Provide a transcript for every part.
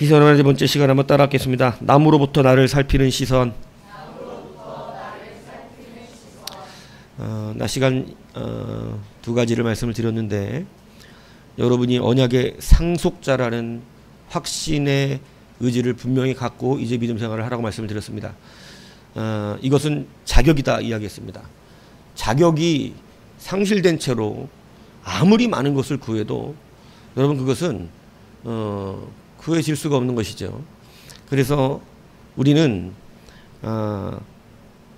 시선의 네 번째 시간 한번 따라하겠습니다. 남으로부터 나를 살피는 시선. 낮 시간 두 가지를 말씀을 드렸는데 여러분이 언약의 상속자라는 확신의 의지를 분명히 갖고 이제 믿음 생활을 하라고 말씀을 드렸습니다. 이것은 자격이다 이야기했습니다. 자격이 상실된 채로 아무리 많은 것을 구해도 여러분 그것은 구해질 수가 없는 것이죠. 그래서 우리는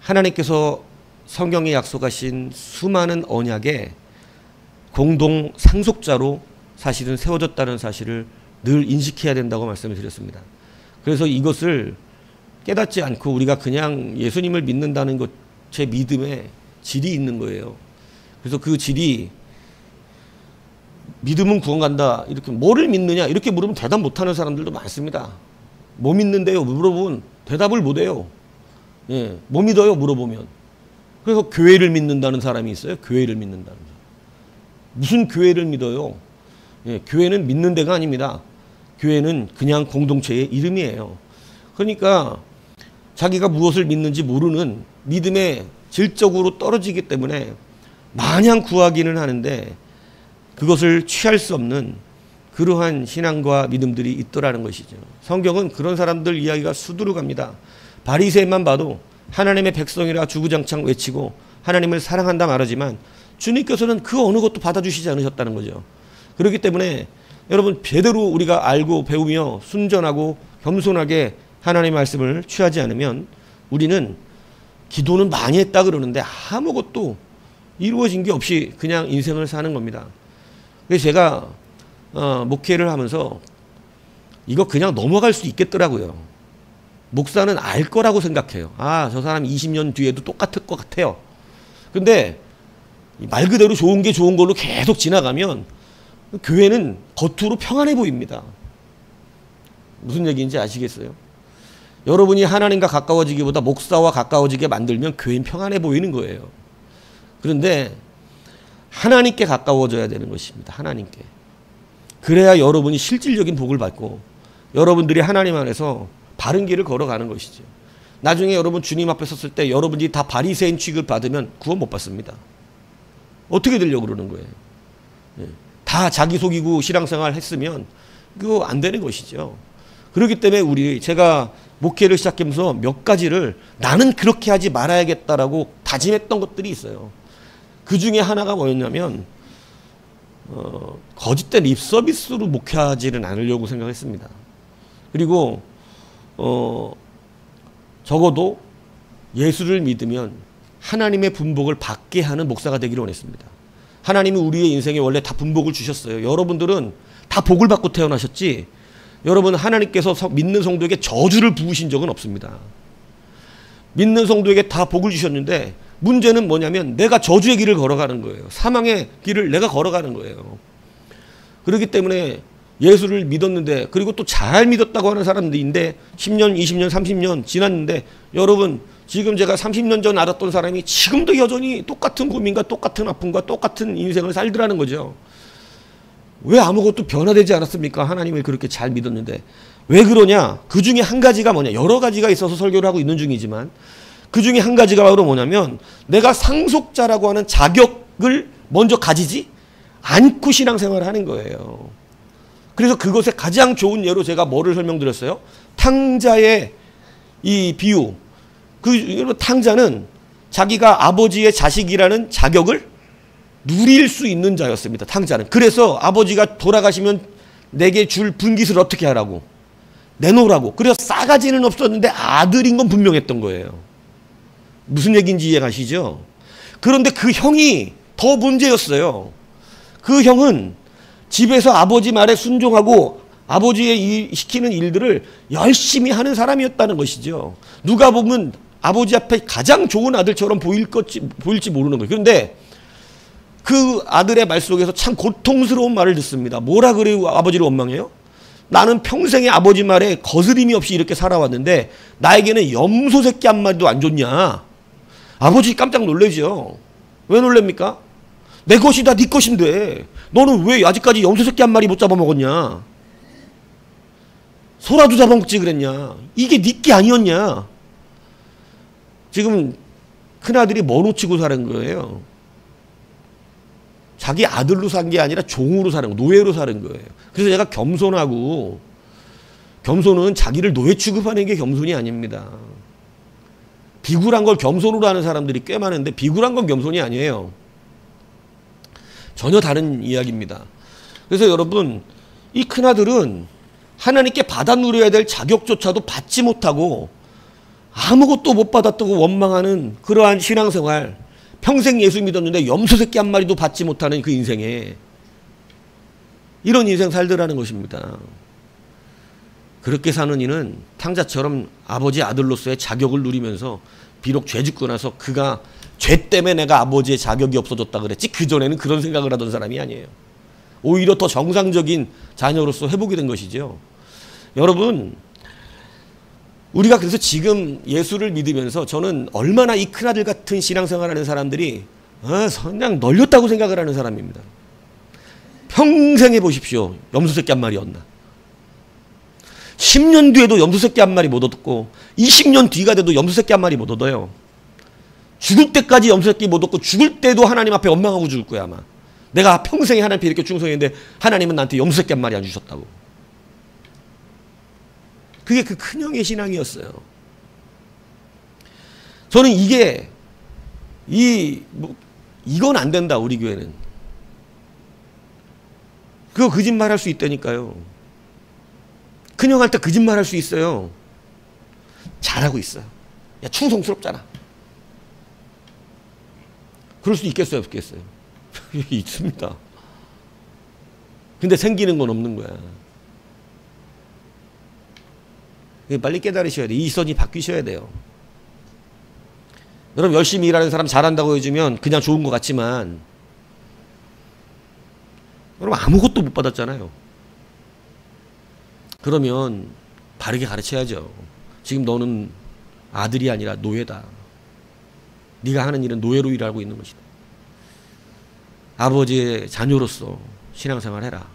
하나님께서 성경에 약속하신 수많은 언약의 공동 상속자로 사실은 세워졌다는 사실을 늘 인식해야 된다고 말씀을 드렸습니다. 그래서 이것을 깨닫지 않고 우리가 그냥 예수님을 믿는다는 것, 제 믿음에 질이 있는 거예요. 그래서 그 질이 믿음은 구원간다. 이렇게 뭐를 믿느냐 이렇게 물으면 대답 못하는 사람들도 많습니다. 뭐 믿는데요? 물어보면 대답을 못해요. 예, 뭐 믿어요? 물어보면. 그래서 교회를 믿는다는 사람이 있어요. 교회를 믿는다는 사람. 무슨 교회를 믿어요? 예, 교회는 믿는 데가 아닙니다. 교회는 그냥 공동체의 이름이에요. 그러니까 자기가 무엇을 믿는지 모르는 믿음의 질적으로 떨어지기 때문에 마냥 구하기는 하는데 그것을 취할 수 없는 그러한 신앙과 믿음들이 있더라는 것이죠. 성경은 그런 사람들 이야기가 수두룩합니다. 바리새인만 봐도 하나님의 백성이라 주구장창 외치고 하나님을 사랑한다 말하지만 주님께서는 그 어느 것도 받아주시지 않으셨다는 거죠. 그렇기 때문에 여러분 제대로 우리가 알고 배우며 순전하고 겸손하게 하나님의 말씀을 취하지 않으면 우리는 기도는 많이 했다 그러는데 아무것도 이루어진 게 없이 그냥 인생을 사는 겁니다. 그래서 제가 목회를 하면서 이거 그냥 넘어갈 수 있겠더라고요. 목사는 알 거라고 생각해요. 아, 저 사람 20년 뒤에도 똑같을 것 같아요. 근데 말 그대로 좋은 게 좋은 걸로 계속 지나가면 교회는 겉으로 평안해 보입니다. 무슨 얘기인지 아시겠어요? 여러분이 하나님과 가까워지기보다 목사와 가까워지게 만들면 교회는 평안해 보이는 거예요. 그런데 하나님께 가까워져야 되는 것입니다. 하나님께. 그래야 여러분이 실질적인 복을 받고 여러분들이 하나님 안에서 바른 길을 걸어가는 것이죠. 나중에 여러분 주님 앞에 섰을 때 여러분이 다 바리새인 취급 받으면 구원 못 받습니다. 어떻게 되려고 그러는 거예요? 다 자기 속이고 신앙생활 했으면 그거 안 되는 것이죠. 그렇기 때문에 제가 목회를 시작하면서 몇 가지를 나는 그렇게 하지 말아야겠다라고 다짐했던 것들이 있어요. 그 중에 하나가 뭐였냐면 거짓된 립서비스로 목회하지는 않으려고 생각했습니다. 그리고 적어도 예수를 믿으면 하나님의 분복을 받게 하는 목사가 되기를 원했습니다. 하나님이 우리의 인생에 원래 다 분복을 주셨어요. 여러분들은 다 복을 받고 태어나셨지 여러분 하나님께서 믿는 성도에게 저주를 부으신 적은 없습니다. 믿는 성도에게 다 복을 주셨는데 문제는 뭐냐면 내가 저주의 길을 걸어가는 거예요. 사망의 길을 내가 걸어가는 거예요. 그렇기 때문에 예수를 믿었는데 그리고 또 잘 믿었다고 하는 사람들인데 10년, 20년, 30년 지났는데 여러분 지금 제가 30년 전 알았던 사람이 지금도 여전히 똑같은 고민과 똑같은 아픔과 똑같은 인생을 살더라는 거죠. 왜 아무것도 변화되지 않았습니까? 하나님을 그렇게 잘 믿었는데. 왜 그러냐? 그 중에 한 가지가 뭐냐? 여러 가지가 있어서 설교를 하고 있는 중이지만 그 중에 한 가지가 바로 뭐냐면 내가 상속자라고 하는 자격을 먼저 가지지 않고 신앙생활을 하는 거예요. 그래서 그것에 가장 좋은 예로 제가 뭐를 설명드렸어요? 탕자의 이 비유. 그 탕자는 자기가 아버지의 자식이라는 자격을 누릴 수 있는 자였습니다. 탕자는. 그래서 아버지가 돌아가시면 내게 줄 분깃을 어떻게 하라고? 내놓으라고. 그래서 싸가지는 없었는데 아들인 건 분명했던 거예요. 무슨 얘기인지 이해가시죠? 그런데 그 형이 더 문제였어요. 그 형은 집에서 아버지 말에 순종하고 아버지의 시키는 일들을 열심히 하는 사람이었다는 것이죠. 누가 보면 아버지 앞에 가장 좋은 아들처럼 보일지 모르는 거예요. 그런데 그 아들의 말 속에서 참 고통스러운 말을 듣습니다. 뭐라 그래요? 아버지를 원망해요? 나는 평생에 아버지 말에 거스림이 없이 이렇게 살아왔는데 나에게는 염소 새끼 한 마리도 안 줬냐? 아버지 깜짝 놀라죠. 왜 놀랍니까? 내 것이 다 네 것인데 너는 왜 아직까지 염소 새끼 한 마리 못 잡아먹었냐? 소라도 잡아먹지 그랬냐. 이게 니께 아니었냐. 지금 큰아들이 뭐 놓치고 사는 거예요. 자기 아들로 산 게 아니라 종으로 사는 거, 노예로 사는 거예요. 그래서 제가 겸손하고, 겸손은 자기를 노예 취급하는 게 겸손이 아닙니다. 비굴한 걸 겸손으로 하는 사람들이 꽤 많은데 비굴한 건 겸손이 아니에요. 전혀 다른 이야기입니다. 그래서 여러분, 이 큰아들은 하나님께 받아 누려야 될 자격조차도 받지 못하고 아무것도 못 받았다고 원망하는 그러한 신앙생활, 평생 예수 믿었는데 염소 새끼 한 마리도 받지 못하는 그 인생에 이런 인생 살더라는 것입니다. 그렇게 사는 이는 탕자처럼 아버지 아들로서의 자격을 누리면서 비록 죄 짓고 나서 그가 죄 때문에 내가 아버지의 자격이 없어졌다 그랬지 그전에는 그런 생각을 하던 사람이 아니에요. 오히려 더 정상적인 자녀로서 회복이 된 것이죠. 여러분, 우리가 그래서 지금 예수를 믿으면서 저는 얼마나 이 큰아들 같은 신앙생활하는 사람들이 그냥 널렸다고 생각을 하는 사람입니다. 평생 해보십시오. 염소새끼 한 마리였나. 10년 뒤에도 염소새끼 한 마리 못 얻고 20년 뒤가 돼도 염소새끼 한 마리 못 얻어요. 죽을 때까지 염소새끼 못 얻고 죽을 때도 하나님 앞에 원망하고 죽을 거야 아마. 내가 평생에 하나님 앞에 이렇게 충성했는데 하나님은 나한테 염소새끼 한 마리 안 주셨다고. 그게 그 큰형의 신앙이었어요. 저는 이게 이건 안 된다 우리 교회는. 그거 거짓말할 수 있다니까요. 큰형할 때 거짓말할 수 있어요. 잘하고 있어요. 야 충성스럽잖아. 그럴 수 있겠어요 없겠어요? 있습니다. 근데 생기는 건 없는 거야. 빨리 깨달으셔야 돼요. 이 선이 바뀌셔야 돼요. 여러분 열심히 일하는 사람 잘한다고 해주면 그냥 좋은 것 같지만 여러분 아무것도 못 받았잖아요. 그러면 바르게 가르쳐야죠. 지금 너는 아들이 아니라 노예다. 네가 하는 일은 노예로 일하고 있는 것이다. 아버지의 자녀로서 신앙생활 해라.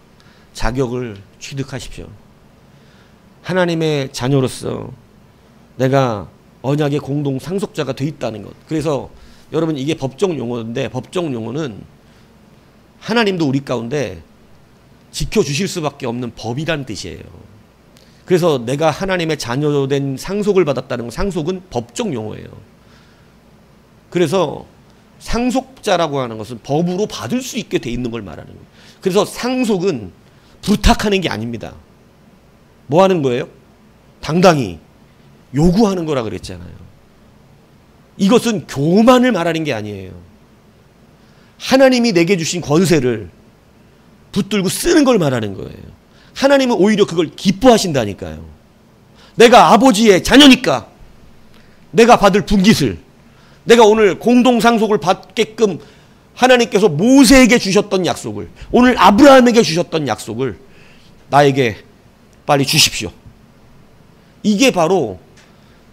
자격을 취득하십시오. 하나님의 자녀로서 내가 언약의 공동 상속자가 돼 있다는 것. 그래서 여러분 이게 법정 용어인데 법정 용어는 하나님도 우리 가운데 지켜주실 수밖에 없는 법이란 뜻이에요. 그래서 내가 하나님의 자녀된 상속을 받았다는 건 상속은 법정 용어예요. 그래서 상속자라고 하는 것은 법으로 받을 수 있게 돼 있는 걸 말하는 거예요. 그래서 상속은 부탁하는 게 아닙니다. 뭐 하는 거예요? 당당히 요구하는 거라 그랬잖아요. 이것은 교만을 말하는 게 아니에요. 하나님이 내게 주신 권세를 붙들고 쓰는 걸 말하는 거예요. 하나님은 오히려 그걸 기뻐하신다니까요. 내가 아버지의 자녀니까 내가 받을 분깃을, 내가 오늘 공동상속을 받게끔 하나님께서 모세에게 주셨던 약속을, 오늘 아브라함에게 주셨던 약속을 나에게 빨리 주십시오. 이게 바로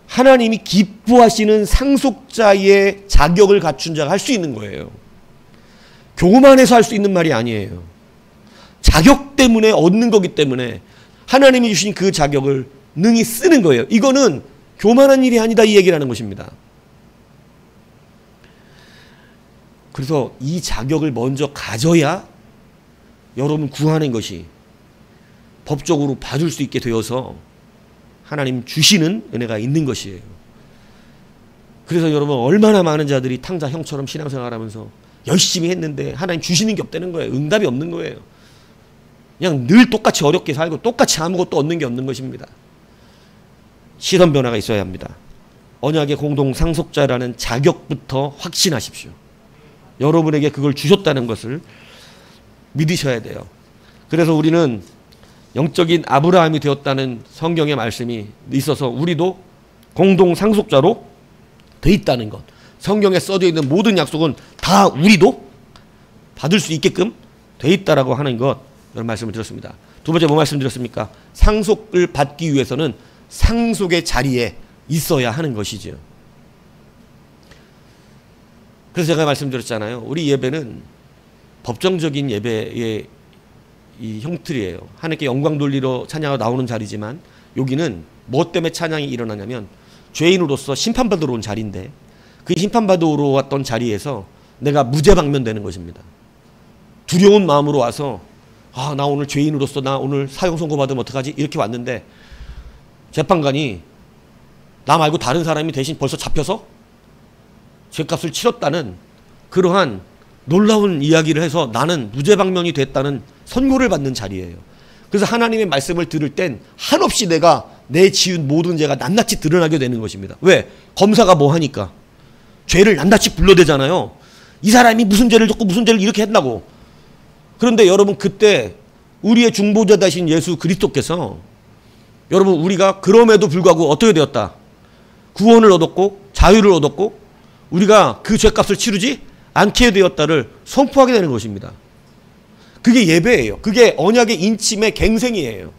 하나님이 기뻐하시는 상속자의 자격을 갖춘 자가 할 수 있는 거예요. 교만해서 할 수 있는 말이 아니에요. 자격 때문에 얻는 거기 때문에 하나님이 주신 그 자격을 능히 쓰는 거예요. 이거는 교만한 일이 아니다 이 얘기를 하는 것입니다. 그래서 이 자격을 먼저 가져야 여러분 구하는 것이 법적으로 받을 수 있게 되어서 하나님 주시는 은혜가 있는 것이에요. 그래서 여러분 얼마나 많은 자들이 탕자 형처럼 신앙생활하면서 열심히 했는데 하나님 주시는 게 없다는 거예요. 응답이 없는 거예요. 그냥 늘 똑같이 어렵게 살고 똑같이 아무것도 얻는 게 없는 것입니다. 시선 변화가 있어야 합니다. 언약의 공동 상속자라는 자격부터 확신하십시오. 여러분에게 그걸 주셨다는 것을 믿으셔야 돼요. 그래서 우리는 영적인 아브라함이 되었다는 성경의 말씀이 있어서 우리도 공동 상속자로 돼 있다는 것. 성경에 써져 있는 모든 약속은 다 우리도 받을 수 있게끔 돼 있다라고 하는 것, 이런 말씀을 드렸습니다. 두 번째 뭐 말씀드렸습니까? 상속을 받기 위해서는 상속의 자리에 있어야 하는 것이죠. 그래서 제가 말씀드렸잖아요. 우리 예배는 법정적인 예배의 이 형틀이에요. 하나님께 영광 돌리러 찬양하러 나오는 자리지만 여기는 뭐 때문에 찬양이 일어나냐면 죄인으로서 심판받으러 온 자리인데 그 심판받으러 왔던 자리에서 내가 무죄방면되는 것입니다. 두려운 마음으로 와서 나 오늘 죄인으로서 나 오늘 사형 선고 받으면 어떡하지? 이렇게 왔는데 재판관이 나 말고 다른 사람이 대신 벌써 잡혀서 죄값을 치렀다는 그러한 놀라운 이야기를 해서 나는 무죄방면이 됐다는 선고를 받는 자리예요. 그래서 하나님의 말씀을 들을 땐 한없이 내가 내 지은 모든 죄가 낱낱이 드러나게 되는 것입니다. 왜? 검사가 뭐 하니까? 죄를 낱낱이 불러대잖아요. 이 사람이 무슨 죄를 졌고 무슨 죄를 이렇게 했다고. 그런데 여러분 그때 우리의 중보자 되신 예수 그리스도께서 여러분 우리가 그럼에도 불구하고 어떻게 되었다? 구원을 얻었고 자유를 얻었고 우리가 그 죄값을 치르지 않게 되었다를 선포하게 되는 것입니다. 그게 예배예요. 그게 언약의 인침의 갱생이에요.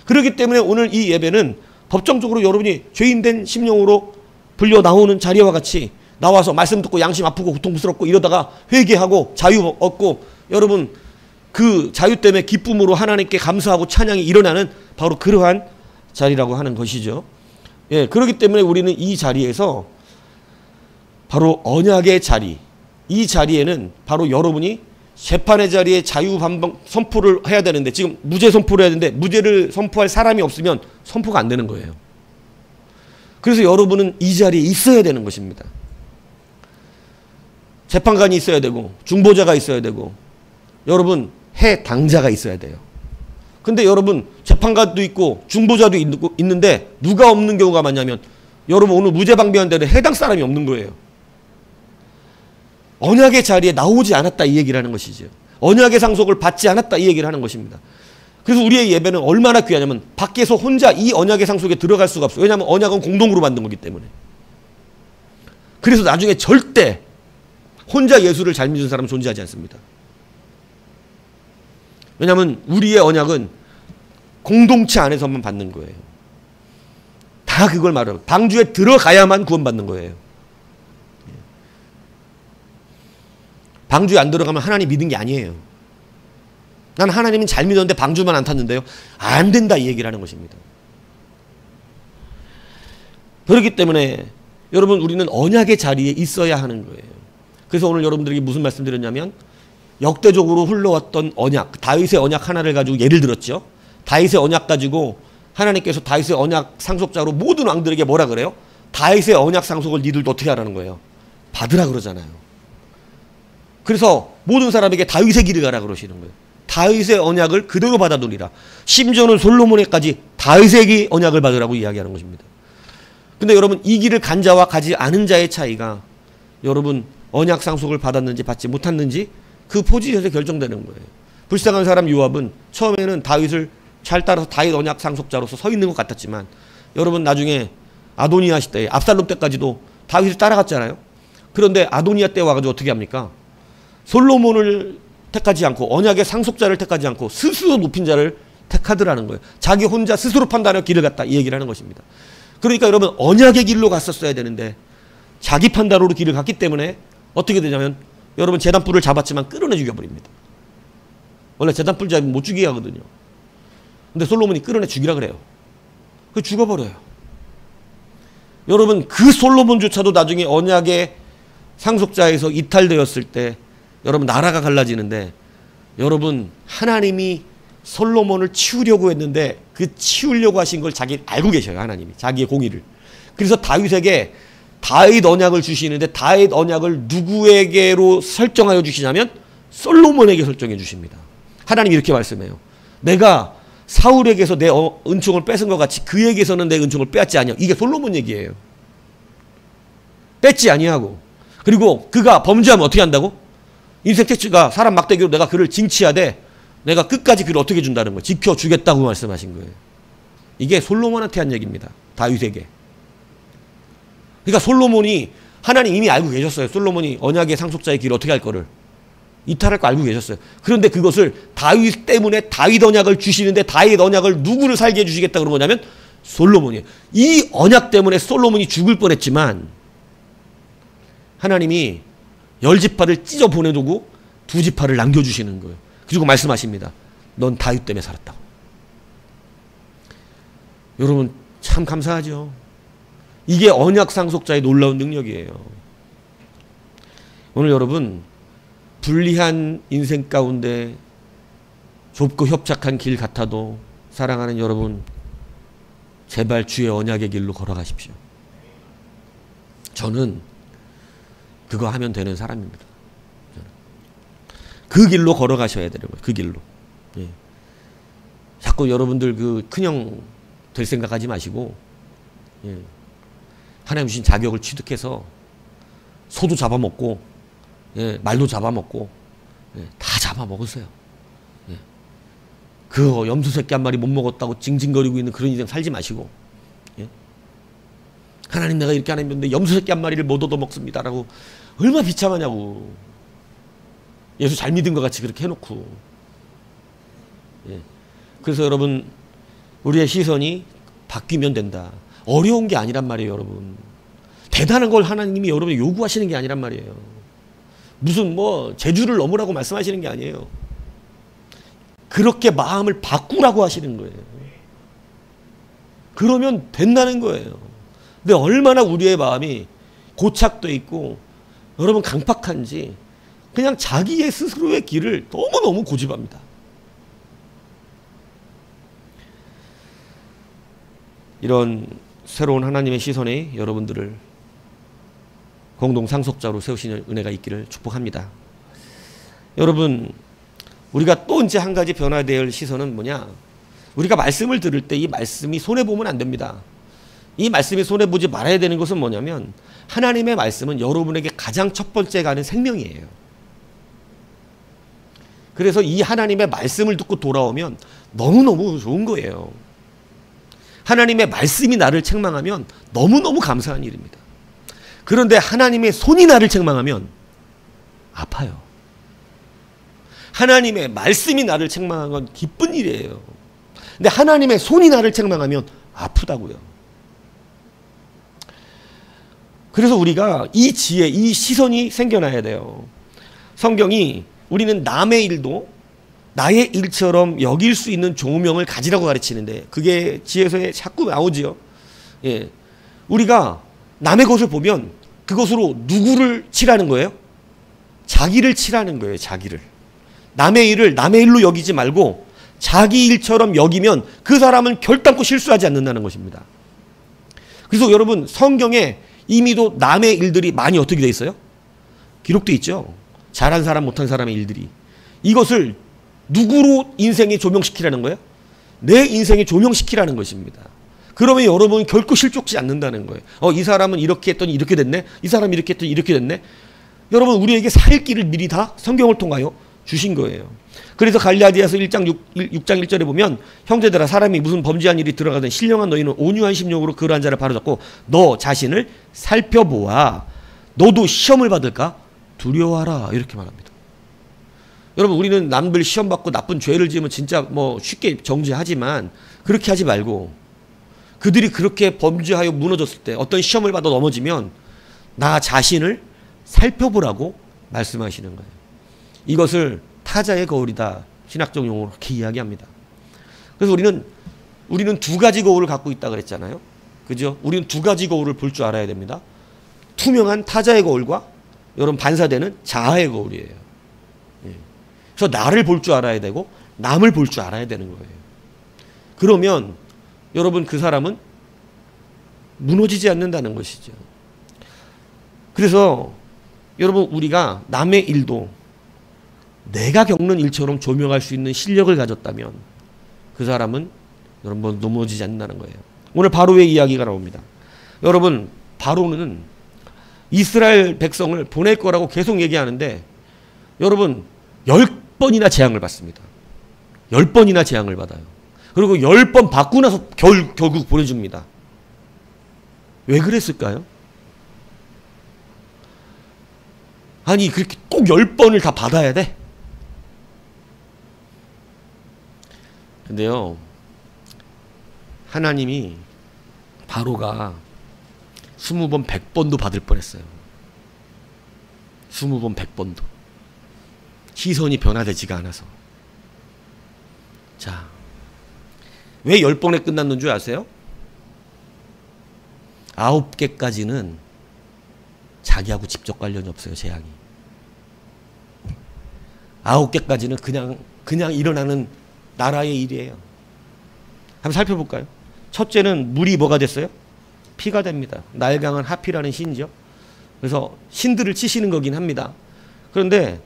그렇기 때문에 오늘 이 예배는 법정적으로 여러분이 죄인된 심령으로 불려 나오는 자리와 같이 나와서 말씀 듣고 양심 아프고 고통스럽고 이러다가 회개하고 자유 얻고 여러분 그 자유 때문에 기쁨으로 하나님께 감사하고 찬양이 일어나는 바로 그러한 자리라고 하는 것이죠. 예, 그렇기 때문에 우리는 이 자리에서 바로 언약의 자리, 이 자리에는 바로 여러분이 재판의 자리에 자유 반박 선포를 해야 되는데 지금 무죄 선포를 해야 되는데 무죄를 선포할 사람이 없으면 선포가 안 되는 거예요. 그래서 여러분은 이 자리에 있어야 되는 것입니다. 재판관이 있어야 되고 중보자가 있어야 되고 여러분 해당자가 있어야 돼요. 근데 여러분 재판관도 있고 중보자도 있는데 누가 없는 경우가 많냐면 여러분 오늘 무죄 방비한데 해당 사람이 없는 거예요. 언약의 자리에 나오지 않았다 이 얘기를 하는 것이죠. 언약의 상속을 받지 않았다 이 얘기를 하는 것입니다. 그래서 우리의 예배는 얼마나 귀하냐면 밖에서 혼자 이 언약의 상속에 들어갈 수가 없어요. 왜냐하면 언약은 공동으로 만든 거기 때문에. 그래서 나중에 절대 혼자 예수를 잘 믿은 사람은 존재하지 않습니다. 왜냐하면 우리의 언약은 공동체 안에서만 받는 거예요. 다 그걸 말해요. 방주에 들어가야만 구원받는 거예요. 방주에 안 들어가면 하나님 믿은 게 아니에요. 난 하나님은 잘 믿었는데 방주만 안 탔는데요. 안 된다 이 얘기를 하는 것입니다. 그렇기 때문에 여러분 우리는 언약의 자리에 있어야 하는 거예요. 그래서 오늘 여러분들에게 무슨 말씀 드렸냐면 역대적으로 흘러왔던 언약, 다윗의 언약 하나를 가지고 예를 들었죠. 다윗의 언약 가지고 하나님께서 다윗의 언약 상속자로 모든 왕들에게 뭐라 그래요? 다윗의 언약 상속을 니들도 어떻게 하라는 거예요? 받으라 그러잖아요. 그래서 모든 사람에게 다윗의 길을 가라 그러시는 거예요. 다윗의 언약을 그대로 받아들이라. 심지어는 솔로몬에까지 다윗의 언약을 받으라고 이야기하는 것입니다. 근데 여러분 이 길을 간 자와 가지 않은 자의 차이가 여러분 언약 상속을 받았는지 받지 못했는지 그 포지션에서 결정되는 거예요. 불쌍한 사람 요압은 처음에는 다윗을 잘 따라서 다윗 언약 상속자로서 서 있는 것 같았지만 여러분 나중에 아도니아 시대에 압살롬 때까지도 다윗을 따라갔잖아요. 그런데 아도니아 때 와가지고 어떻게 합니까? 솔로몬을 택하지 않고 언약의 상속자를 택하지 않고 스스로 높인 자를 택하더라는 거예요. 자기 혼자 스스로 판단하여 길을 갔다 이 얘기를 하는 것입니다. 그러니까 여러분 언약의 길로 갔었어야 되는데 자기 판단으로 길을 갔기 때문에 어떻게 되냐면 여러분 제단불을 잡았지만 끌어내 죽여버립니다. 원래 제단불 잡으면 못 죽이게 하거든요. 근데 솔로몬이 끌어내 죽이라 그래요. 그 죽어버려요. 여러분 그 솔로몬조차도 나중에 언약의 상속자에서 이탈되었을 때 여러분 나라가 갈라지는데 여러분 하나님이 솔로몬을 치우려고 했는데 그 치우려고 하신 걸 자기 알고 계셔요. 하나님이 자기의 공의를. 그래서 다윗에게 다윗 언약을 주시는데 다윗 언약을 누구에게로 설정하여 주시냐면 솔로몬에게 설정해 주십니다. 하나님이 이렇게 말씀해요. 내가 사울에게서 내 은총을 뺏은 것 같이 그에게서는 내 은총을 빼앗지 아니하고. 이게 솔로몬 얘기예요. 뺏지 아니하고. 그리고 그가 범죄하면 어떻게 한다고? 인생 택시가 사람 막대기로 내가 그를 징치하되 내가 끝까지 그를 어떻게 준다는 거예요. 지켜주겠다고 말씀하신 거예요. 이게 솔로몬한테 한 얘기입니다. 다윗에게. 그러니까 솔로몬이 하나님 이미 알고 계셨어요. 솔로몬이 언약의 상속자의 길을 어떻게 할 거를. 이탈할 거 알고 계셨어요. 그런데 그것을 다윗 때문에 다윗 언약을 주시는데 다윗 언약을 누구를 살게 해주시겠다 그런 거냐면 솔로몬이에요. 이 언약 때문에 솔로몬이 죽을 뻔했지만 하나님이 10지파를 찢어 보내두고 2지파를 남겨주시는 거예요. 그리고 말씀하십니다. 넌 다윗 때문에 살았다고. 여러분 참 감사하죠. 이게 언약 상속자의 놀라운 능력이에요. 오늘 여러분 불리한 인생 가운데 좁고 협착한 길 같아도 사랑하는 여러분, 제발 주의 언약의 길로 걸어가십시오. 저는 그거 하면 되는 사람입니다. 그 길로 걸어가셔야 되는 거예요. 그 길로. 예. 자꾸 여러분들 그 큰형 될 생각하지 마시고, 예. 하나님 주신 자격을 취득해서 소도 잡아먹고, 예. 말도 잡아먹고, 예. 다 잡아먹으세요. 예. 그 염소 새끼 한 마리 못 먹었다고 징징거리고 있는 그런 인생 살지 마시고, 예. 하나님 내가 이렇게 안 했는데 염소 새끼 한 마리를 못 얻어먹습니다라고 얼마나 비참하냐고. 예수 잘 믿은 것 같이 그렇게 해놓고. 예. 그래서 여러분 우리의 시선이 바뀌면 된다. 어려운 게 아니란 말이에요. 여러분 대단한 걸 하나님이 여러분이 요구하시는 게 아니란 말이에요. 무슨 뭐 제주를 넘으라고 말씀하시는 게 아니에요. 그렇게 마음을 바꾸라고 하시는 거예요. 그러면 된다는 거예요. 근데 얼마나 우리의 마음이 고착돼 있고 여러분 강팍한지 그냥 자기의 스스로의 길을 너무너무 고집합니다. 이런 새로운 하나님의 시선에 여러분들을 공동 상속자로 세우시는 은혜가 있기를 축복합니다. 여러분 우리가 또 이제 한 가지 변화되어야 할 시선은 뭐냐? 우리가 말씀을 들을 때 이 말씀이 손해보면 안 됩니다. 이 말씀이 손해보지 말아야 되는 것은 뭐냐면 하나님의 말씀은 여러분에게 가장 첫 번째 가는 생명이에요. 그래서 이 하나님의 말씀을 듣고 돌아오면 너무너무 좋은 거예요. 하나님의 말씀이 나를 책망하면 너무너무 감사한 일입니다. 그런데 하나님의 손이 나를 책망하면 아파요. 하나님의 말씀이 나를 책망하는 건 기쁜 일이에요. 근데 하나님의 손이 나를 책망하면 아프다고요. 그래서 우리가 이 지혜, 이 시선이 생겨나야 돼요. 성경이 우리는 남의 일도 나의 일처럼 여길 수 있는 조명을 가지라고 가르치는데 그게 지혜서에 자꾸 나오지요. 예. 우리가 남의 것을 보면 그것으로 누구를 칠하는 거예요? 자기를 칠하는 거예요. 자기를. 남의 일을 남의 일로 여기지 말고 자기 일처럼 여기면 그 사람은 결단코 실수하지 않는다는 것입니다. 그래서 여러분 성경에 이미도 남의 일들이 많이 어떻게 돼 있어요? 기록돼 있죠. 잘한 사람 못한 사람의 일들이. 이것을 누구로 인생에 조명시키라는 거예요? 내 인생에 조명시키라는 것입니다. 그러면 여러분은 결코 실족지 않는다는 거예요. 이 사람은 이렇게 했더니 이렇게 됐네. 이 사람이 이렇게 했더니 이렇게 됐네. 여러분 우리에게 살 길을 미리 다 성경을 통하여 주신 거예요. 그래서 갈라디아서 6장 1절에 보면 형제들아 사람이 무슨 범죄한 일이 들어가든 신령한 너희는 온유한 심령으로 그러한 자를 바로잡고 너 자신을 살펴보아 너도 시험을 받을까 두려워하라 이렇게 말합니다. 여러분 우리는 남들 시험 받고 나쁜 죄를 지으면 진짜 뭐 쉽게 정죄하지만 그렇게 하지 말고 그들이 그렇게 범죄하여 무너졌을 때 어떤 시험을 받아 넘어지면 나 자신을 살펴보라고 말씀하시는 거예요. 이것을 타자의 거울이다. 신학적 용어로 그렇게 이야기합니다. 그래서 우리는 두 가지 거울을 갖고 있다 그랬잖아요. 그죠? 우리는 두 가지 거울을 볼 줄 알아야 됩니다. 투명한 타자의 거울과 여러분 반사되는 자아의 거울이에요. 예. 그래서 나를 볼 줄 알아야 되고 남을 볼 줄 알아야 되는 거예요. 그러면 여러분 그 사람은 무너지지 않는다는 것이죠. 그래서 여러분 우리가 남의 일도 내가 겪는 일처럼 조명할 수 있는 실력을 가졌다면 그 사람은 여러분 넘어지지 않는다는 거예요. 오늘 바로의 이야기가 나옵니다. 여러분 바로는 이스라엘 백성을 보낼 거라고 계속 얘기하는데 여러분 10번이나 재앙을 받습니다. 10번이나 재앙을 받아요. 그리고 10번 받고 나서 결국 보내줍니다. 왜 그랬을까요? 아니 그렇게 꼭 10번을 다 받아야 돼? 근데요 하나님이 바로가 20번 100번도 받을 뻔했어요. 20번 100번도 시선이 변화되지가 않아서. 자, 왜 10번에 끝났는 줄 아세요? 9개까지는 자기하고 직접 관련이 없어요. 재앙이. 9개까지는 그냥 일어나는 나라의 일이에요. 한번 살펴볼까요? 첫째는 물이 뭐가 됐어요? 피가 됩니다. 날강한 하피라는 신이죠. 그래서 신들을 치시는 거긴 합니다. 그런데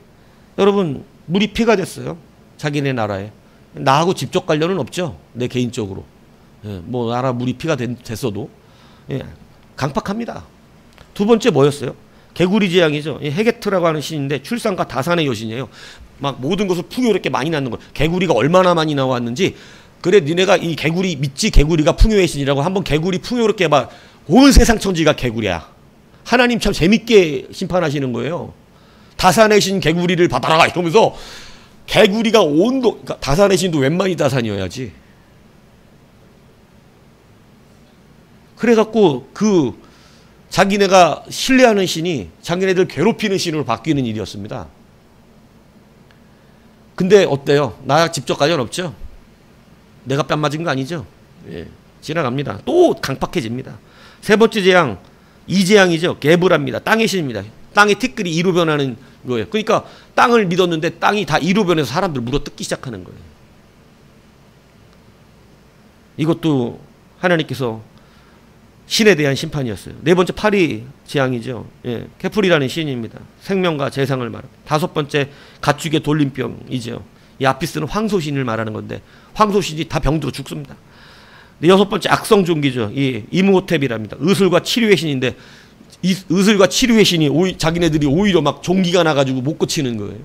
여러분, 물이 피가 됐어요. 자기네 나라에. 나하고 직접 관련은 없죠. 내 개인적으로. 예, 뭐 나라 물이 피가 됐어도 예, 강팍합니다. 두 번째 뭐였어요? 개구리 재앙이죠. 헤게트라고 하는 신인데 출산과 다산의 여신이에요. 막 모든 것을 풍요롭게 많이 낳는 거예요. 개구리가 얼마나 많이 나왔는지, 그래 니네가 이 개구리 믿지, 개구리가 풍요의 신이라고. 한번 개구리 풍요롭게 해봐. 온 세상 천지가 개구리야. 하나님 참 재밌게 심판하시는 거예요. 다산의 신 개구리를 받아라 이러면서 개구리가 그러니까 다산의 신도 웬만히 다산이어야지. 그래갖고 자기네가 신뢰하는 신이 자기네들 괴롭히는 신으로 바뀌는 일이었습니다. 근데 어때요? 나랑 직접 관련 없죠? 내가 뺨 맞은 거 아니죠? 예, 지나갑니다. 또 강팍해집니다. 세 번째 재앙, 이 재앙이죠. 게브라입니다. 땅의 신입니다. 땅의 티끌이 이로 변하는 거예요. 그러니까 땅을 믿었는데 땅이 다 이로 변해서 사람들 물어 뜯기 시작하는 거예요. 이것도 하나님께서 신에 대한 심판이었어요. 네 번째 파리 재앙이죠. 예, 케풀이라는 신입니다. 생명과 재상을 말합니다. 다섯 번째 가축의 돌림병이죠. 이 아피스는 황소신을 말하는 건데 황소신이 다 병들어 죽습니다. 네, 여섯 번째 악성종기죠. 이 이무호텝이랍니다. 의술과 치료의 신인데 이 의술과 치료의 신이 자기네들이 오히려 막 종기가 나가지고 못 고치는 거예요.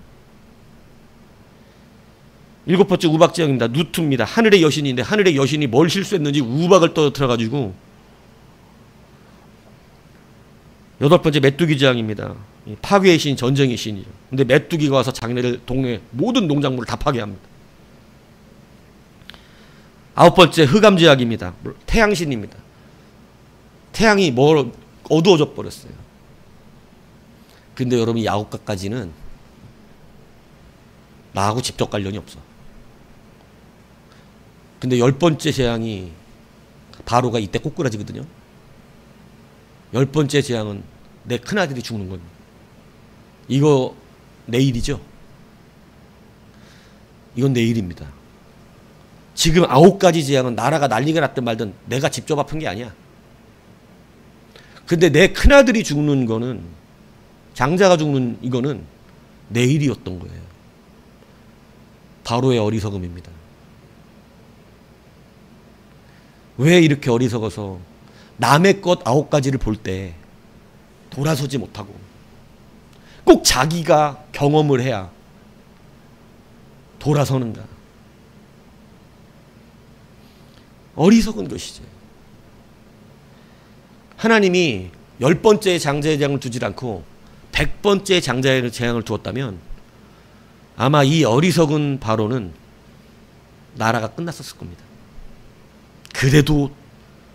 일곱 번째 우박재앙입니다. 누투입니다. 하늘의 여신인데 하늘의 여신이 뭘 실수했는지 우박을 떨어뜨려가지고. 여덟 번째 메뚜기 재앙입니다. 파괴의 신, 전쟁의 신이죠. 근데 메뚜기가 와서 자기네들 동네 모든 농작물을 다 파괴합니다. 아홉 번째 흑암 재앙입니다. 태양신입니다. 태양이 어두워져 버렸어요. 근데 여러분, 이 9가지는 나하고 직접 관련이 없어. 근데 10번째 재앙이 바로가 이때 꼬꾸라지거든요. 10번째 재앙은 내 큰아들이 죽는 겁니다. 이거 내일이죠. 이건 내일입니다. 지금 9가지 재앙은 나라가 난리가 났든 말든 내가 직접 아픈 게 아니야. 근데 내 큰아들이 죽는 거는, 장자가 죽는 이거는 내일이었던 거예요. 바로의 어리석음입니다. 왜 이렇게 어리석어서 남의 것 9가지를 볼 때 돌아서지 못하고 꼭 자기가 경험을 해야 돌아서는가? 어리석은 것이지. 하나님이 10번째 장자의 재앙을 두질 않고 100번째 장자의 재앙을 두었다면 아마 이 어리석은 바로는 나라가 끝났었을 겁니다. 그래도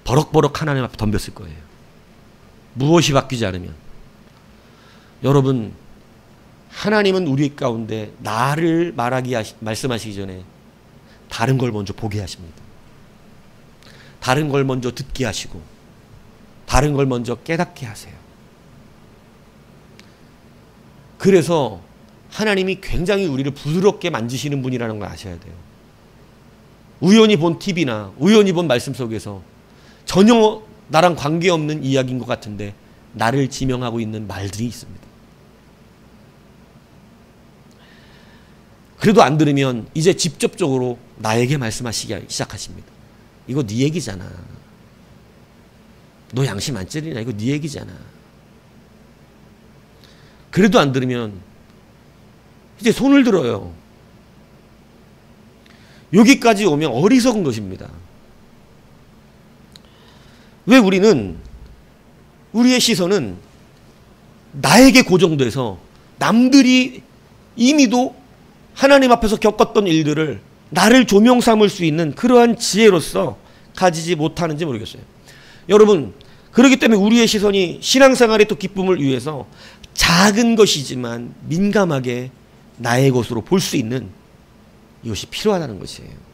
버럭버럭 하나님 앞에 덤볐을 거예요. 무엇이 바뀌지 않으면. 여러분, 하나님은 우리 가운데 나를 말씀하시기 전에 다른 걸 먼저 보게 하십니다. 다른 걸 먼저 듣게 하시고 다른 걸 먼저 깨닫게 하세요. 그래서 하나님이 굉장히 우리를 부드럽게 만지시는 분이라는 걸 아셔야 돼요. 우연히 본 TV나 우연히 본 말씀 속에서 전혀 나랑 관계없는 이야기인 것 같은데 나를 지명하고 있는 말들이 있습니다. 그래도 안 들으면 이제 직접적으로 나에게 말씀하시기 시작하십니다. 이거 네 얘기잖아. 너 양심 안 찌리나? 이거 네 얘기잖아. 그래도 안 들으면 이제 손을 들어요. 여기까지 오면 어리석은 것입니다. 왜 우리의 시선은 나에게 고정돼서 남들이 이미도 하나님 앞에서 겪었던 일들을 나를 조명 삼을 수 있는 그러한 지혜로서 가지지 못하는지 모르겠어요. 여러분, 그렇기 때문에 우리의 시선이 신앙생활의 또 기쁨을 위해서 작은 것이지만 민감하게 나의 것으로 볼 수 있는 이것이 필요하다는 것이에요.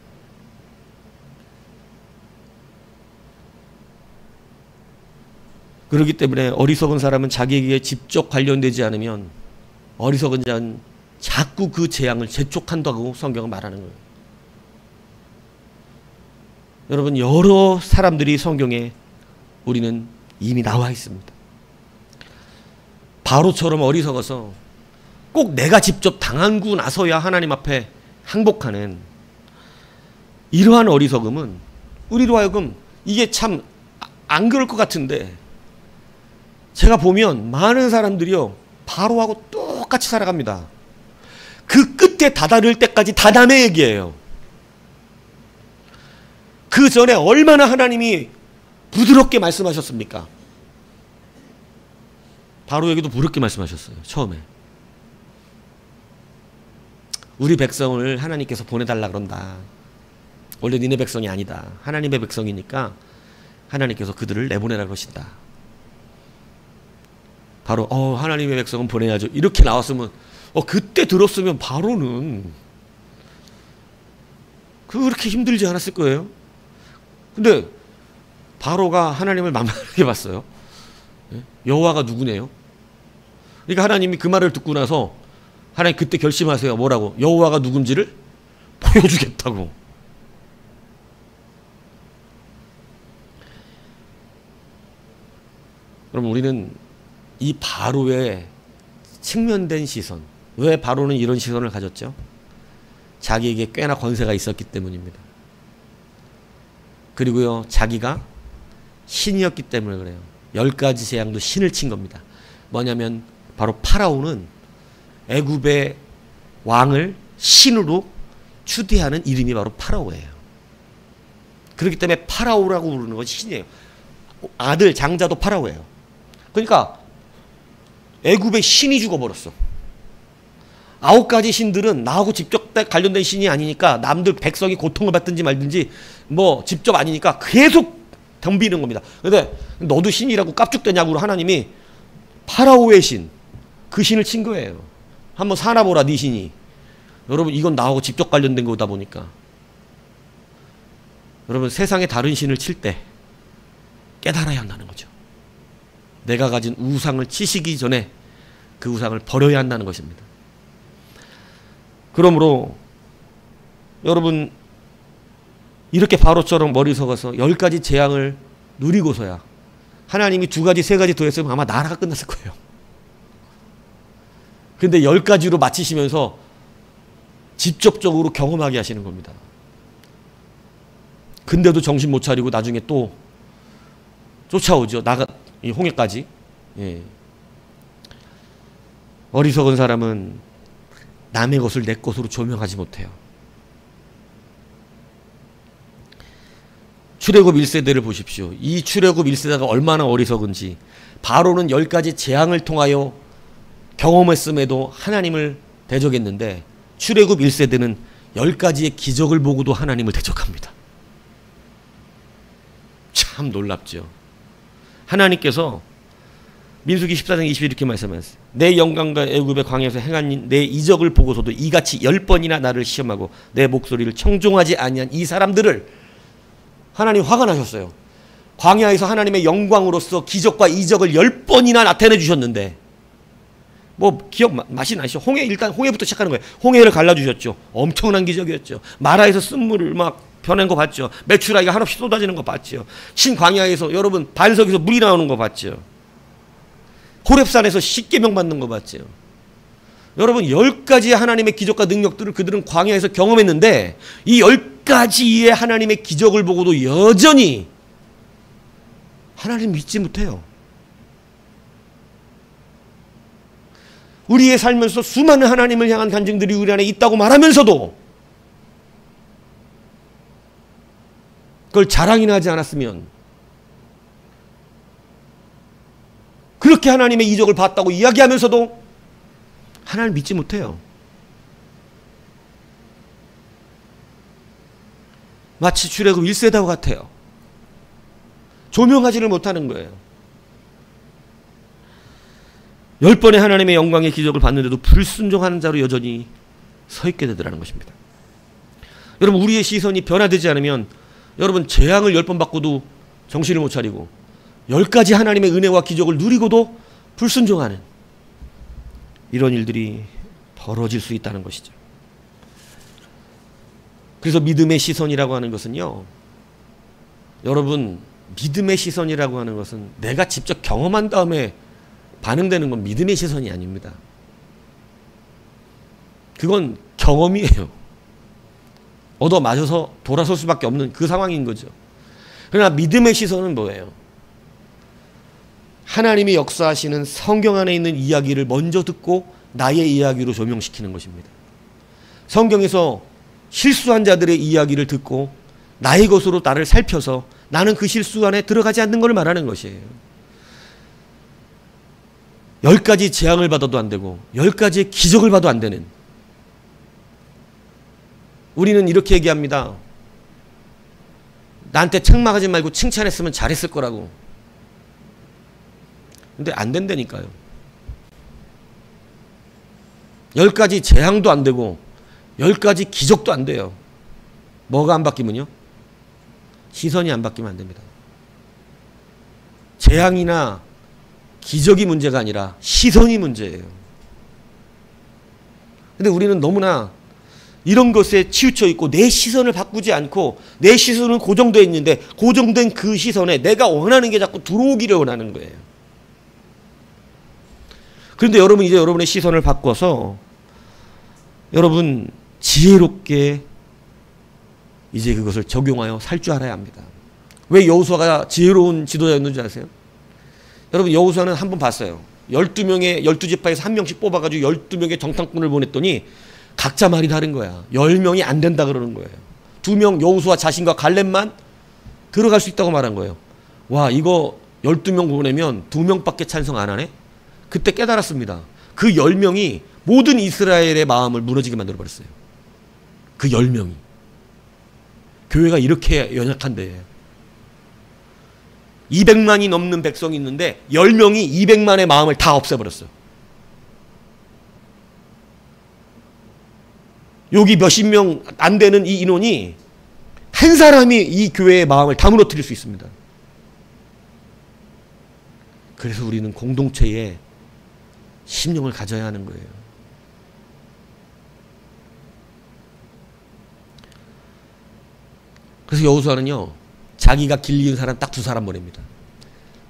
그렇기 때문에 어리석은 사람은 자기에게 직접 관련되지 않으면 어리석은 자는 자꾸 그 재앙을 재촉한다고 성경은 말하는 거예요. 여러분, 여러 사람들이 성경에 우리는 이미 나와 있습니다. 바로처럼 어리석어서 꼭 내가 직접 당하고 나서야 하나님 앞에 항복하는 이러한 어리석음은 우리로 하여금 이게 참 안 그럴 것 같은데 제가 보면 많은 사람들이요 바로하고 똑같이 살아갑니다. 그 끝에 다다를 때까지 다 남의 얘기예요. 그 전에 얼마나 하나님이 부드럽게 말씀하셨습니까? 바로에게도 부드럽게 말씀하셨어요. 처음에 우리 백성을 하나님께서 보내달라 그런다. 원래 니네 백성이 아니다. 하나님의 백성이니까 하나님께서 그들을 내보내라 그러신다. 바로 하나님의 백성은 보내야죠. 이렇게 나왔으면 그때 들었으면 바로는 그렇게 힘들지 않았을 거예요. 근데 바로가 하나님을 만만하게 봤어요. 여호와가 누구네요? 그러니까 하나님이 그 말을 듣고 나서 하나님 그때 결심하세요. 뭐라고? 여호와가 누군지를 보여주겠다고. 그럼 우리는 이 바로의 측면된 시선, 왜 바로는 이런 시선을 가졌죠? 자기에게 꽤나 권세가 있었기 때문입니다. 그리고요, 자기가 신이었기 때문에 그래요. 10가지 재앙도 신을 친 겁니다. 뭐냐면 바로 파라오는 애굽의 왕을 신으로 추대하는 이름이 바로 파라오예요. 그렇기 때문에 파라오라고 부르는 건 신이에요. 아들 장자도 파라오예요. 그러니까 애굽의 신이 죽어버렸어. 9가지 신들은 나하고 직접 관련된 신이 아니니까 남들 백성이 고통을 받든지 말든지 뭐 직접 아니니까 계속 덤비는 겁니다. 근데 너도 신이라고 깝죽대냐고 하나님이 파라오의 신, 그 신을 친 거예요. 한번 사나보라 네 신이. 여러분, 이건 나하고 직접 관련된 거다 보니까 여러분, 세상에 다른 신을 칠 때 깨달아야 한다는 거죠. 내가 가진 우상을 치시기 전에 그 우상을 버려야 한다는 것입니다. 그러므로 여러분, 이렇게 바로처럼 머리 석어서 10가지 재앙을 누리고서야 하나님이 2가지 3가지 더 했으면 아마 나라가 끝났을 거예요. 근데 10가지로 마치시면서 직접적으로 경험하게 하시는 겁니다. 근데도 정신 못 차리고 나중에 또 쫓아오죠. 이 홍해까지. 예. 어리석은 사람은 남의 것을 내 것으로 조명하지 못해요. 출애굽 1세대를 보십시오. 이 출애굽 1세대가 얼마나 어리석은지. 바로는 10가지 재앙을 통하여 경험했음에도 하나님을 대적했는데 출애굽 1세대는 10가지의 기적을 보고도 하나님을 대적합니다. 참 놀랍죠. 하나님께서 민수기 14장 20절 이렇게 말씀하셨어요. 내 영광과 애굽의 광야에서 행한 내 이적을 보고서도 이같이 10번이나 나를 시험하고 내 목소리를 청종하지 아니한 이 사람들을 하나님 화가 나셨어요. 광야에서 하나님의 영광으로서 기적과 이적을 10번이나 나타내 주셨는데 뭐 기억 맛이 나시죠? 일단 홍해부터 시작하는 거예요. 홍해를 갈라주셨죠. 엄청난 기적이었죠. 마라에서 쓴물을 막 변한 거 봤죠. 메추라기가 한없이 쏟아지는 거 봤죠. 신광야에서 여러분 반석에서 물이 나오는 거 봤죠. 호렙산에서 십계명 받는 거 봤죠. 여러분 10가지의 하나님의 기적과 능력들을 그들은 광야에서 경험했는데 이 10가지의 하나님의 기적을 보고도 여전히 하나님 믿지 못해요. 우리의 살면서 수많은 하나님을 향한 간증들이 우리 안에 있다고 말하면서도 그걸 자랑이나 하지 않았으면 그렇게 하나님의 이적을 봤다고 이야기하면서도 하나님을 믿지 못해요. 마치 출애굽 1세대와 같아요. 조명하지를 못하는 거예요. 10번의 하나님의 영광의 기적을 봤는데도 불순종하는 자로 여전히 서 있게 되더라는 것입니다. 여러분, 우리의 시선이 변화되지 않으면 여러분 재앙을 10번 받고도 정신을 못 차리고 10가지 하나님의 은혜와 기적을 누리고도 불순종하는 이런 일들이 벌어질 수 있다는 것이죠. 그래서 믿음의 시선이라고 하는 것은요, 여러분, 믿음의 시선이라고 하는 것은 내가 직접 경험한 다음에 반응되는 건 믿음의 시선이 아닙니다. 그건 경험이에요. 얻어 맞아서 돌아설 수밖에 없는 그 상황인 거죠. 그러나 믿음의 시선은 뭐예요? 하나님이 역사하시는 성경 안에 있는 이야기를 먼저 듣고 나의 이야기로 조명시키는 것입니다. 성경에서 실수한 자들의 이야기를 듣고 나의 것으로 나를 살펴서 나는 그 실수 안에 들어가지 않는 걸 말하는 것이에요. 10가지 재앙을 받아도 안 되고 10가지의 기적을 봐도 안 되는, 우리는 이렇게 얘기합니다. 나한테 책망하지 말고 칭찬했으면 잘했을 거라고. 근데 안 된다니까요. 10가지 재앙도 안 되고 10가지 기적도 안 돼요. 뭐가 안 바뀌면요? 시선이 안 바뀌면 안 됩니다. 재앙이나 기적이 문제가 아니라 시선이 문제예요. 근데 우리는 너무나 이런 것에 치우쳐 있고 내 시선을 바꾸지 않고 내 시선은 고정되어 있는데 고정된 그 시선에 내가 원하는 게 자꾸 들어오기를 원하는 거예요. 그런데 여러분, 이제 여러분의 시선을 바꿔서 여러분 지혜롭게 이제 그것을 적용하여 살 줄 알아야 합니다. 왜 여호수아가 지혜로운 지도자였는지 아세요? 여러분, 여호수아는 한 번 봤어요. 12명의 12지파에서 한 명씩 뽑아가지고 12명의 정탐꾼을 보냈더니 각자 말이 다른 거야. 10명이 안 된다 그러는 거예요. 2명 여호수아 자신과 갈렙만 들어갈 수 있다고 말한 거예요. 와, 이거 12명 보내면 2명밖에 찬성 안 하네? 그때 깨달았습니다. 그 10명이 모든 이스라엘의 마음을 무너지게 만들어버렸어요. 그 10명이. 교회가 이렇게 연약한데 200만이 넘는 백성이 있는데 10명이 200만의 마음을 다 없애버렸어요. 여기 몇십 명 안 되는 이 인원이 한 사람이 이 교회의 마음을 다 무너뜨릴 수 있습니다. 그래서 우리는 공동체에 심령을 가져야 하는 거예요. 그래서 여호수아는요, 자기가 길리는 사람 딱 2사람 보냅니다.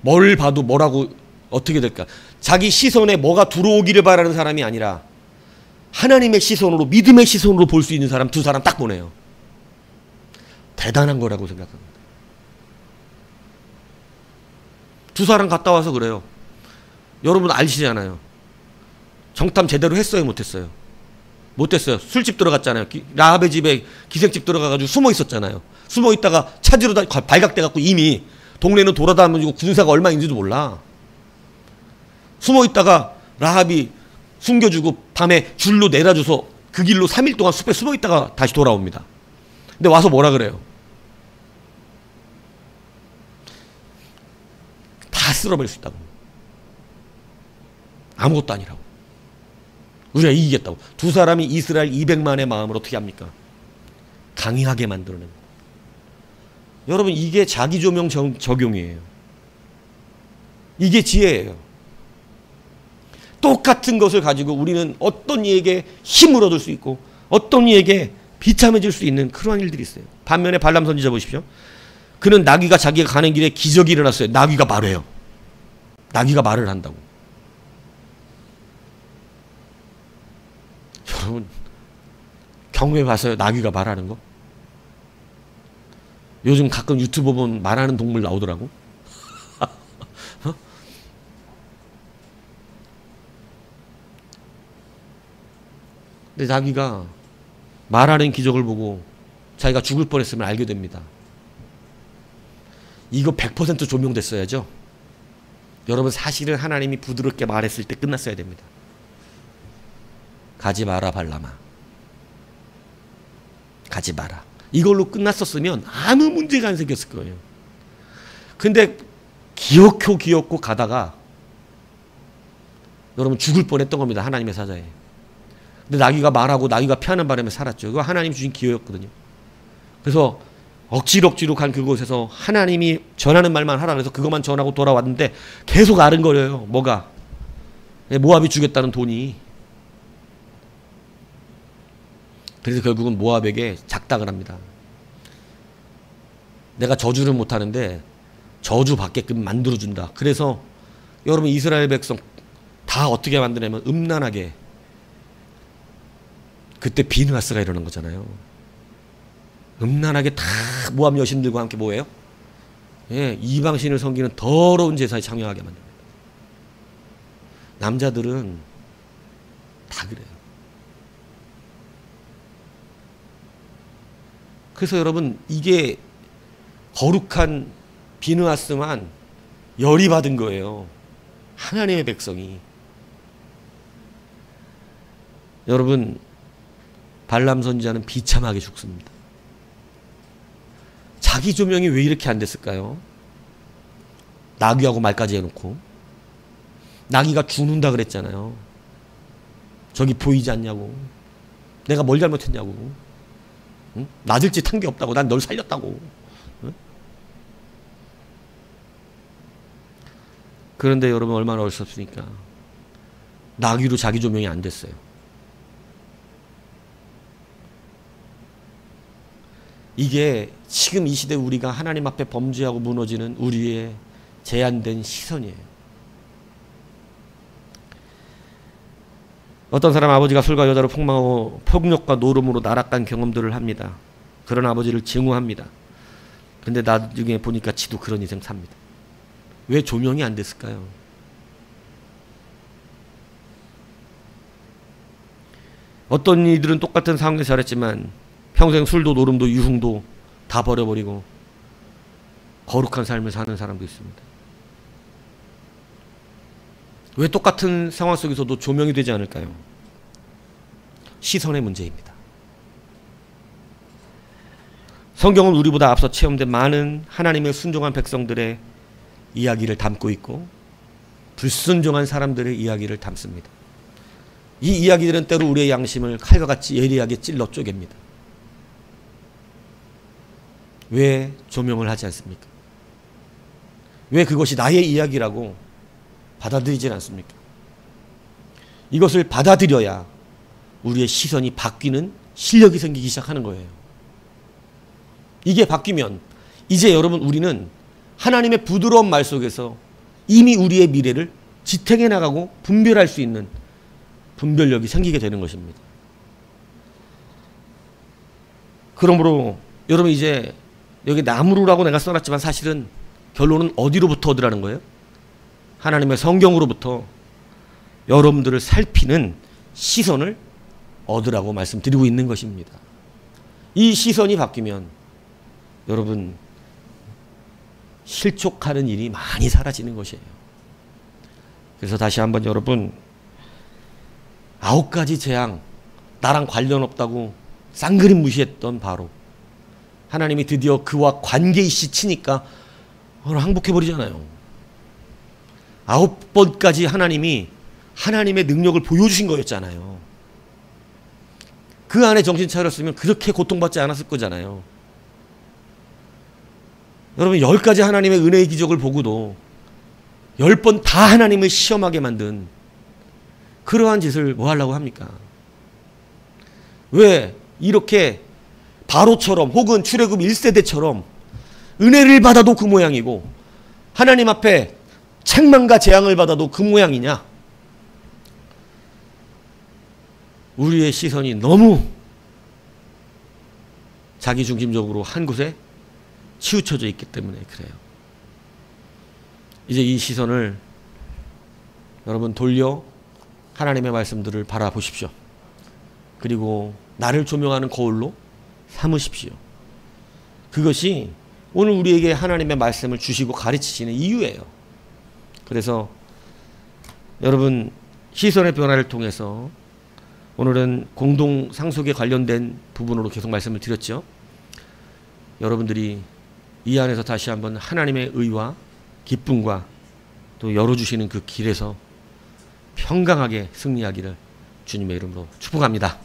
뭘 봐도 뭐라고 어떻게 될까? 자기 시선에 뭐가 들어오기를 바라는 사람이 아니라 하나님의 시선으로, 믿음의 시선으로 볼 수 있는 사람 2사람 딱 보내요. 대단한 거라고 생각합니다. 2사람 갔다 와서 그래요. 여러분 아시잖아요. 정탐 제대로 했어요, 못했어요? 못했어요. 술집 들어갔잖아요. 라합의 집에 기생집 들어가가지고 숨어 있었잖아요. 숨어 있다가 찾으러 발각돼갖고 이미 동네는 돌아다니고 군사가 얼마 있는지도 몰라. 숨어 있다가 라합이 숨겨주고 밤에 줄로 내려줘서 그 길로 3일 동안 숲에 숨어 있다가 다시 돌아옵니다. 근데 와서 뭐라 그래요? 다 쓸어버릴 수 있다고. 아무것도 아니라고. 우리가 이기겠다고. 2사람이 이스라엘 200만의 마음을 어떻게 합니까? 강인하게 만들어낸 거예요. 여러분, 이게 자기조명 적용이에요. 이게 지혜예요. 똑같은 것을 가지고 우리는 어떤 이에게 힘을 얻을 수 있고 어떤 이에게 비참해질 수 있는 그러한 일들이 있어요. 반면에 발람 선지자 보십시오. 그는 나귀가 자기가 가는 길에 기적이 일어났어요. 나귀가 말해요. 나귀가 말을 한다고. 여러분, 경험해 봤어요? 나귀가 말하는 거? 요즘 가끔 유튜브 보면 말하는 동물 나오더라고. 어? 근데 나귀가 말하는 기적을 보고 자기가 죽을 뻔했음을 알게 됩니다. 이거 100% 조명됐어야죠. 여러분, 사실은 하나님이 부드럽게 말했을 때 끝났어야 됩니다. 가지 마라 발람아. 가지 마라. 이걸로 끝났었으면 아무 문제가 안 생겼을 거예요. 근데 기어코 가다가 여러분 죽을 뻔했던 겁니다. 하나님의 사자에. 근데 나귀가 말하고 나귀가 피하는 바람에 살았죠. 이거 하나님 주신 기회였거든요. 그래서 억지로 간 그곳에서 하나님이 전하는 말만 하라 그래서 그것만 전하고 돌아왔는데 계속 아른거려요. 뭐가? 모압이 주겠다는 돈이. 그래서 결국은 모압에게 작당을 합니다. 내가 저주를 못하는데 저주 받게끔 만들어준다. 그래서 여러분 이스라엘 백성 다 어떻게 만드냐면 음란하게, 그때 비느하스가 이러는 거잖아요. 음란하게 다 모압 여신들과 함께 뭐예요? 예, 이방신을 섬기는 더러운 제사에 참여하게 만듭니다. 남자들은 다 그래요. 그래서 여러분 이게 거룩한 비느하스만 열이 받은 거예요. 하나님의 백성이. 여러분 발람 선지자는 비참하게 죽습니다. 자기 조명이 왜 이렇게 안 됐을까요? 나귀하고 말까지 해놓고. 나귀가 죽는다 그랬잖아요. 저기 보이지 않냐고. 내가 뭘 잘못했냐고. 응? 나들 짓 한 게 없다고. 난 널 살렸다고. 응? 그런데 여러분 얼마나 어리석습니까? 나귀로 자기 조명이 안 됐어요. 이게 지금 이 시대 우리가 하나님 앞에 범죄하고 무너지는 우리의 제한된 시선이에요. 어떤 사람 아버지가 술과 여자로 폭망하고 폭력과 노름으로 나락간 경험들을 합니다. 그런 아버지를 증오합니다. 근데 나중에 보니까 지도 그런 인생 삽니다. 왜 조명이 안 됐을까요? 어떤 이들은 똑같은 상황에서 잘했지만 평생 술도 노름도 유흥도 다 버려버리고 거룩한 삶을 사는 사람도 있습니다. 왜 똑같은 상황 속에서도 조명이 되지 않을까요? 시선의 문제입니다. 성경은 우리보다 앞서 체험된 많은 하나님의 순종한 백성들의 이야기를 담고 있고 불순종한 사람들의 이야기를 담습니다. 이 이야기들은 때로 우리의 양심을 칼과 같이 예리하게 찔러 쪼갭니다. 왜 조명을 하지 않습니까? 왜 그것이 나의 이야기라고 받아들이질 않습니까? 이것을 받아들여야 우리의 시선이 바뀌는 실력이 생기기 시작하는 거예요. 이게 바뀌면 이제 여러분 우리는 하나님의 부드러운 말 속에서 이미 우리의 미래를 지탱해 나가고 분별할 수 있는 분별력이 생기게 되는 것입니다. 그러므로 여러분 이제 여기 나무루라고 내가 써놨지만 사실은 결론은 어디로부터 얻으라는 거예요? 하나님의 성경으로부터 여러분들을 살피는 시선을 얻으라고 말씀드리고 있는 것입니다. 이 시선이 바뀌면 여러분 실족하는 일이 많이 사라지는 것이에요. 그래서 다시 한번 여러분 9가지 재앙 나랑 관련 없다고 쌍그림 무시했던 바로 하나님이 드디어 그와 관계이시 치니까 항복해버리잖아요. 9번까지 하나님이 하나님의 능력을 보여주신 거였잖아요. 그 안에 정신 차렸으면 그렇게 고통받지 않았을 거잖아요. 여러분 10가지 하나님의 은혜의 기적을 보고도 10번 다 하나님을 시험하게 만든 그러한 짓을 뭐 하려고 합니까? 왜 이렇게 바로처럼 혹은 출애굽 1세대처럼 은혜를 받아도 그 모양이고 하나님 앞에 책망과 재앙을 받아도 그 모양이냐? 우리의 시선이 너무 자기중심적으로 한 곳에 치우쳐져 있기 때문에 그래요. 이제 이 시선을 여러분 돌려 하나님의 말씀들을 바라보십시오. 그리고 나를 조명하는 거울로 삼으십시오. 그것이 오늘 우리에게 하나님의 말씀을 주시고 가르치시는 이유예요. 그래서 여러분 시선의 변화를 통해서 오늘은 공동 상속에 관련된 부분으로 계속 말씀을 드렸죠. 여러분들이 이 안에서 다시 한번 하나님의 의와 기쁨과 또 열어주시는 그 길에서 평강하게 승리하기를 주님의 이름으로 축복합니다.